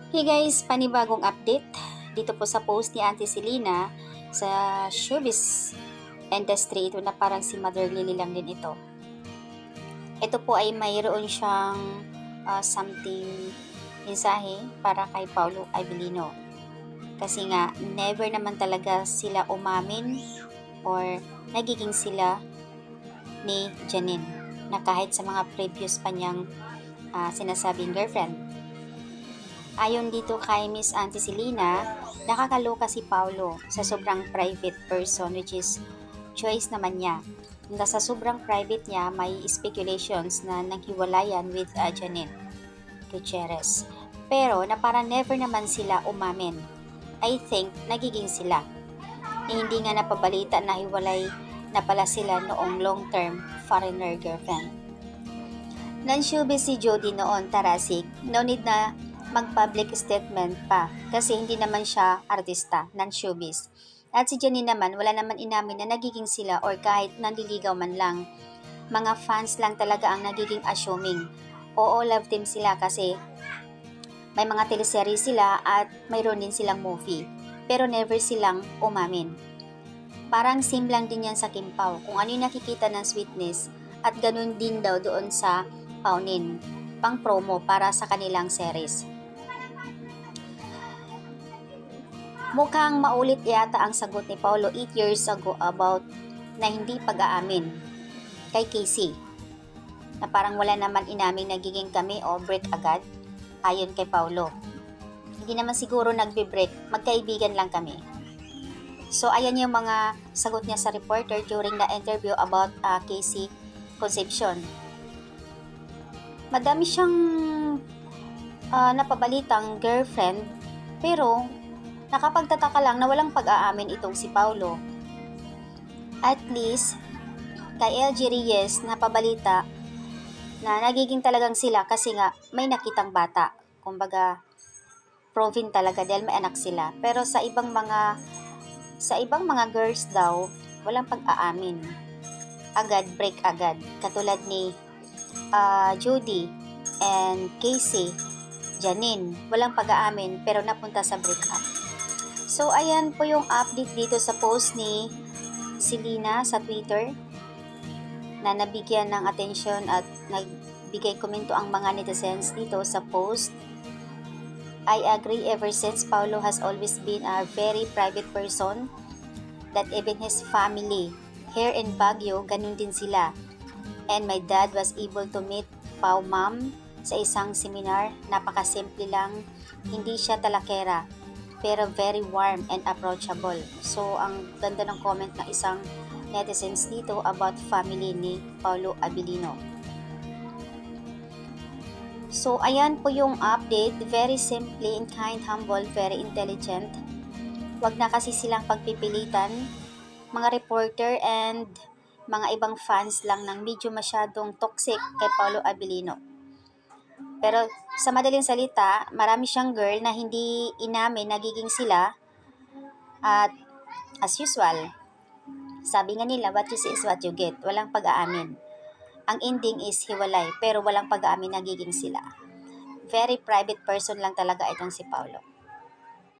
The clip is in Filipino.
Hey guys, panibagong update dito po sa post ni Auntie Selena sa showbiz industry. Ito na parang si Mother Lily lang din ito. Ito po ay mayroon siyang something mensahe para kay Paulo Abilino. Kasi nga, never naman talaga sila umamin or nagiging sila ni Janine na kahit sa mga previous pa niyang sinasabing girlfriend. Ayon dito kay Miss Auntie Selena, nakakaloka si Paulo sa sobrang private person which is choice naman niya. Na sa sobrang private niya, may speculations na naghiwalayan with Janine Gutierrez. Pero na parang never naman sila umamin. I think nagiging sila. Hindi nga napabalita na hiwalay na pala sila noong long-term foreigner girlfriend. Non-showbiz si Jody noon, Tarasik. No need na mag-public statement pa kasi hindi naman siya artista, non-showbiz. At si Janine naman, wala naman inamin na nagiging sila or kahit nanliligaw man lang. Mga fans lang talaga ang nagiging assuming. Oo, love team sila kasi may mga teleserye sila at mayroon din silang movie. Pero never silang umamin. Parang same lang din yan sa Kim Pao. Kung ano yung nakikita ng sweetness at ganun din daw doon sa Paunin. Pang promo para sa kanilang series. Mukhang maulit yata ang sagot ni Paulo 8 years ago about na hindi pag-aamin kay Casey. Na parang wala naman inaming nagiging kami o break agad ayon kay Paulo. Hindi naman siguro nagbe-break, magkaibigan lang kami. So ayan yung mga sagot niya sa reporter during the interview about Casey Concepcion. Madami siyang napabalitang girlfriend pero nakapagtataka lang na walang pag-aamin itong si Paulo. At least, kay LG Reyes napabalita na nagiging talagang sila kasi nga may nakitang bata. Kumbaga, proven talaga dahil may anak sila. Pero sa ibang mga girls daw, walang pag-aamin. Agad, break agad. Katulad ni Judy and Casey, Janine, walang pag-aamin pero napunta sa breakup. So, ayan po yung update dito sa post ni Selena sa Twitter na nabigyan ng atensyon at nagbigay komento ang mga netizens dito sa post. I agree ever since Paulo has always been a very private person that even his family here in Baguio, ganun din sila. And my dad was able to meet Pau Ma'am sa isang seminar. Napakasimple lang, hindi siya talakera pero very warm and approachable. So, ang ganda ng comment ng isang netizens dito about family ni Paulo Abilino. So, ayan po yung update. Very simply and kind, humble, very intelligent. Wag na kasi silang pagpipilitan. Mga reporter and mga ibang fans lang ng medyo masyadong toxic kay Paulo Abilino. Pero sa madaling salita, marami siyang girl na hindi inamin nagiging sila at as usual, sabi nga nila, what you see is what you get. Walang pag-aamin. Ang ending is hiwalay pero walang pag-aamin nagiging sila. Very private person lang talaga itong si Paulo.